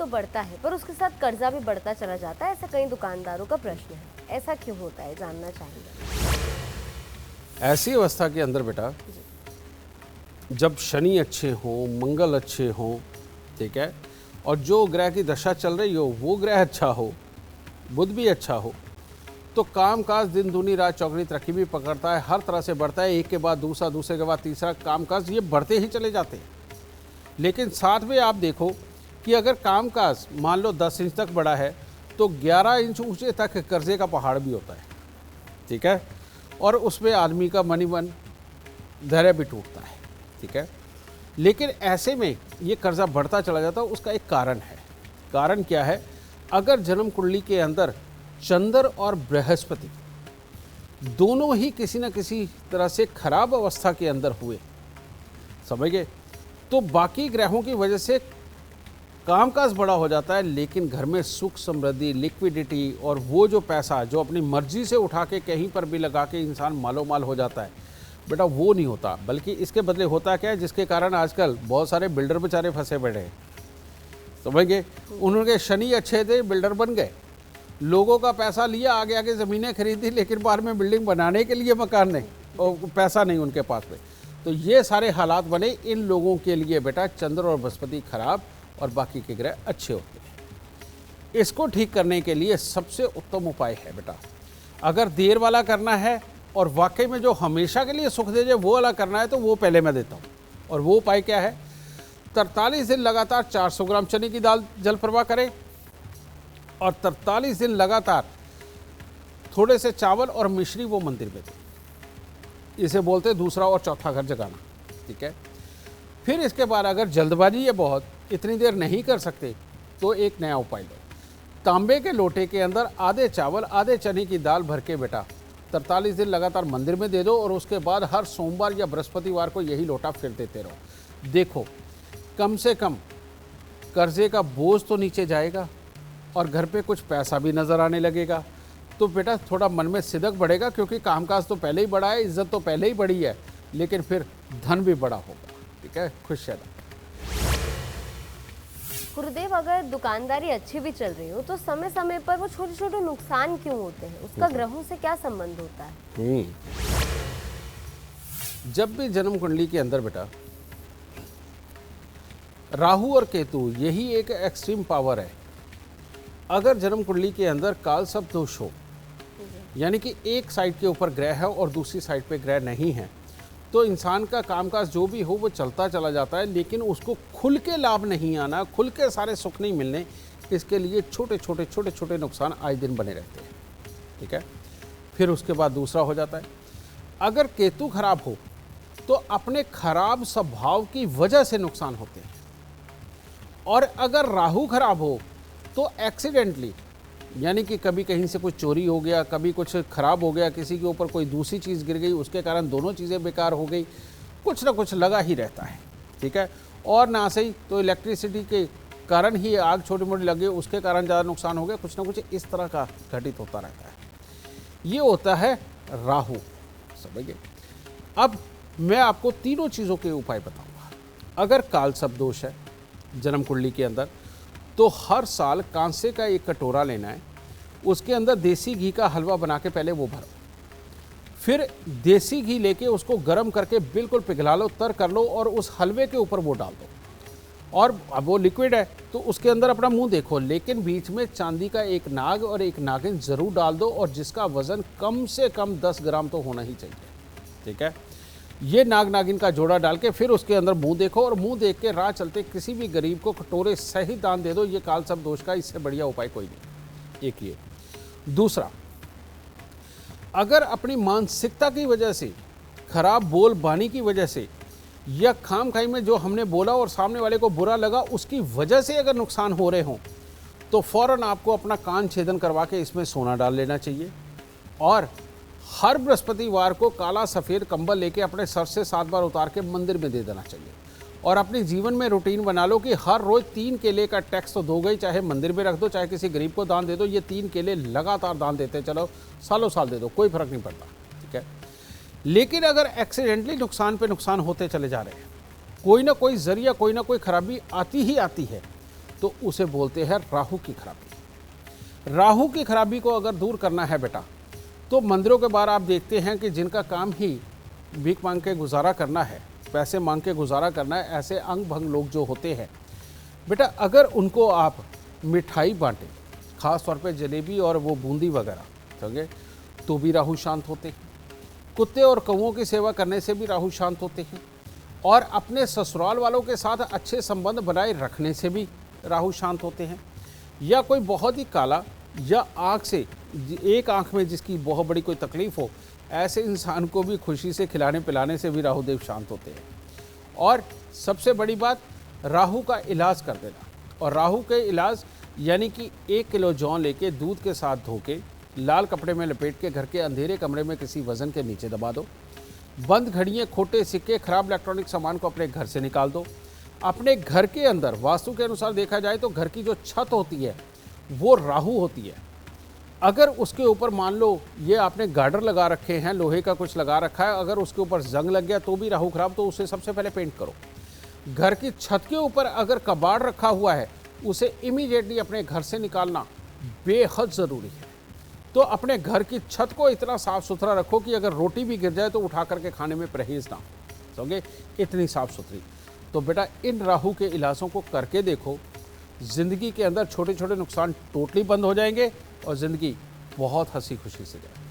तो बढ़ता है पर उसके साथ कर्जा भी बढ़ता चला जाता है, ऐसा कई दुकानदारों का प्रश्न है। ऐसा क्यों होता है, जानना चाहेंगे। ऐसी अवस्था के अंदर बेटा, जब शनि अच्छे हों, मंगल अच्छे हों, ठीक है, और जो ग्रह की दशा चल रही हो वो ग्रह अच्छा हो, बुध भी अच्छा हो, तो कामकाज दिन दूनी रात चौगनी तरक्की भी पकड़ता है, हर तरह से बढ़ता है। एक के बाद दूसरा, दूसरे के बाद तीसरा, कामकाज ये बढ़ते ही चले जाते हैं। लेकिन साथ में आप देखो कि अगर कामकाज मान लो 10 इंच तक बढ़ा है तो 11 इंच ऊंचे तक कर्जे का पहाड़ भी होता है, ठीक है, और उसमें आदमी का मनी मन धैर्य भी टूटता है, ठीक है। लेकिन ऐसे में ये कर्जा बढ़ता चला जाता है, उसका एक कारण है। कारण क्या है? अगर जन्म कुंडली के अंदर चंद्र और बृहस्पति दोनों ही किसी न किसी तरह से खराब अवस्था के अंदर हुए, समझ गए, तो बाकी ग्रहों की वजह से कामकाज बड़ा हो जाता है, लेकिन घर में सुख समृद्धि, लिक्विडिटी और वो जो पैसा जो अपनी मर्जी से उठा के कहीं पर भी लगा के इंसान मालो माल हो जाता है, बेटा वो नहीं होता। बल्कि इसके बदले होता क्या है, जिसके कारण आजकल बहुत सारे बिल्डर बेचारे फंसे बैठे हैं, समझ गए। उन्होंने शनि अच्छे थे, बिल्डर बन गए, लोगों का पैसा लिया, आगे आगे ज़मीनें खरीदी, लेकिन बाद में बिल्डिंग बनाने के लिए मकान नहीं और पैसा नहीं उनके पास में। तो ये सारे हालात बने इन लोगों के लिए बेटा, चंद्र और बृहस्पति खराब और बाकी के ग्रह अच्छे होते हैं। इसको ठीक करने के लिए सबसे उत्तम उपाय है बेटा, अगर देर वाला करना है और वाकई में जो हमेशा के लिए सुख दे जाए वो वाला करना है, तो वो पहले मैं देता हूँ। और वो उपाय क्या है? 43 दिन लगातार 400 ग्राम चने की दाल जल प्रवाह करें और 43 दिन लगातार थोड़े से चावल और मिश्री वो मंदिर में दें। इसे बोलते हैं दूसरा और चौथा घर जगाना, ठीक है। फिर इसके बाद अगर जल्दबाजी है बहुत, इतनी देर नहीं कर सकते, तो एक नया उपाय लो। तांबे के लोटे के अंदर आधे चावल आधे चने की दाल भर के बेटा 43 दिन लगातार मंदिर में दे दो और उसके बाद हर सोमवार या बृहस्पतिवार को यही लोटा फिर देते रहो। देखो कम से कम कर्जे का बोझ तो नीचे जाएगा और घर पे कुछ पैसा भी नज़र आने लगेगा। तो बेटा थोड़ा मन में सिदक बढ़ेगा, क्योंकि कामकाज तो पहले ही बढ़ा है, इज्जत तो पहले ही बढ़ी है, लेकिन फिर धन भी बड़ा होगा, ठीक है। खुश रहना। गुरुदेव, अगर दुकानदारी अच्छी भी चल रही हो तो समय समय पर वो छोटे छोटे नुकसान क्यों होते हैं? उसका ग्रहों से क्या संबंध होता है? जब भी जन्म कुंडली के अंदर बेटा राहु और केतु, यही एक एक्सट्रीम पावर है। अगर जन्म कुंडली के अंदर काल सब दोष हो, यानी कि एक साइड के ऊपर ग्रह है और दूसरी साइड पे ग्रह नहीं है, तो इंसान का कामकाज जो भी हो वो चलता चला जाता है, लेकिन उसको खुल के लाभ नहीं आना, खुल के सारे सुख नहीं मिलने, इसके लिए छोटे छोटे नुकसान आए दिन बने रहते हैं, ठीक है। फिर उसके बाद दूसरा हो जाता है, अगर केतु खराब हो तो अपने खराब स्वभाव की वजह से नुकसान होते हैं, और अगर राहु खराब हो तो एक्सीडेंटली, यानी कि कभी कहीं से कुछ चोरी हो गया, कभी कुछ खराब हो गया, किसी के ऊपर कोई दूसरी चीज़ गिर गई, उसके कारण दोनों चीज़ें बेकार हो गई, कुछ ना कुछ लगा ही रहता है, ठीक है। और ना सही तो इलेक्ट्रिसिटी के कारण ही आग छोटी मोटी लगी, उसके कारण ज़्यादा नुकसान हो गया, कुछ ना कुछ इस तरह का घटित होता रहता है। ये होता है राहु, समझिए। अब मैं आपको तीनों चीज़ों के उपाय बताऊँगा। अगर काल सब दोष है जन्म कुंडली के अंदर, तो हर साल कांसे का एक कटोरा लेना है, उसके अंदर देसी घी का हलवा बना के पहले वो भरो, फिर देसी घी लेके उसको गर्म करके बिल्कुल पिघला लो, तर कर लो और उस हलवे के ऊपर वो डाल दो। और अब वो लिक्विड है तो उसके अंदर अपना मुंह देखो, लेकिन बीच में चांदी का एक नाग और एक नागिन ज़रूर डाल दो, और जिसका वज़न कम से कम 10 ग्राम तो होना ही चाहिए, ठीक है। ये नाग नागिन का जोड़ा डाल के फिर उसके अंदर मुंह देखो, और मुंह देख के राह चलते किसी भी गरीब को कटोरे सही दान दे दो। ये काल सब दोष का इससे बढ़िया उपाय कोई नहीं। एक ये। दूसरा, अगर अपनी मानसिकता की वजह से, खराब बोल बानी की वजह से, या खाम खाई में जो हमने बोला और सामने वाले को बुरा लगा उसकी वजह से अगर नुकसान हो रहे हों, तो फ़ौरन आपको अपना कान छेदन करवा के इसमें सोना डाल लेना चाहिए, और हर बृहस्पतिवार को काला सफ़ेद कंबल लेके अपने सर से 7 बार उतार के मंदिर में दे देना चाहिए। और अपने जीवन में रूटीन बना लो कि हर रोज़ 3 केले का टैक्स तो दोगे ही, चाहे मंदिर में रख दो, चाहे किसी गरीब को दान दे दो। ये 3 केले लगातार दान देते चलो, सालों साल दे दो, कोई फ़र्क नहीं पड़ता, ठीक है। लेकिन अगर एक्सीडेंटली नुकसान पे नुकसान होते चले जा रहे हैं, कोई ना कोई ज़रिया, कोई ना कोई खराबी आती ही आती है, तो उसे बोलते हैं राहु की खराबी। राहु की खराबी को अगर दूर करना है बेटा, तो मंदिरों के बाहर आप देखते हैं कि जिनका काम ही भीख मांग के गुजारा करना है, पैसे मांग के गुजारा करना है, ऐसे अंग भंग लोग जो होते हैं बेटा, अगर उनको आप मिठाई बांटें, ख़ास तौर पे जलेबी और वो बूंदी वगैरह, समझे, तो भी राहु शांत होते हैं। कुत्ते और कौवों की सेवा करने से भी राहु शांत होते हैं। और अपने ससुराल वालों के साथ अच्छे संबंध बनाए रखने से भी राहु शांत होते हैं। या कोई बहुत ही काला या आँख से, एक आँख में जिसकी बहुत बड़ी कोई तकलीफ़ हो, ऐसे इंसान को भी खुशी से खिलाने पिलाने से भी राहुदेव शांत होते हैं। और सबसे बड़ी बात, राहु का इलाज कर देना। और राहु के इलाज यानी कि 1 किलो जौ लेके दूध के साथ धो के लाल कपड़े में लपेट के घर के अंधेरे कमरे में किसी वजन के नीचे दबा दो। बंद घड़ियाँ, खोटे सिक्के, खराब इलेक्ट्रॉनिक सामान को अपने घर से निकाल दो। अपने घर के अंदर वास्तु के अनुसार देखा जाए तो घर की जो छत होती है वो राहु होती है। अगर उसके ऊपर मान लो ये आपने गार्डर लगा रखे हैं, लोहे का कुछ लगा रखा है, अगर उसके ऊपर जंग लग गया तो भी राहु खराब, तो उसे सबसे पहले पेंट करो। घर की छत के ऊपर अगर कबाड़ रखा हुआ है, उसे इमीडिएटली अपने घर से निकालना बेहद ज़रूरी है। तो अपने घर की छत को इतना साफ़ सुथरा रखो कि अगर रोटी भी गिर जाए तो उठा करके खाने में परहेज़ ना हो, समझे, इतनी साफ़ सुथरी। तो बेटा इन राहु के इलाजों को करके देखो, ज़िंदगी के अंदर छोटे छोटे नुकसान टोटली बंद हो जाएंगे और ज़िंदगी बहुत हंसी खुशी से जाएगी।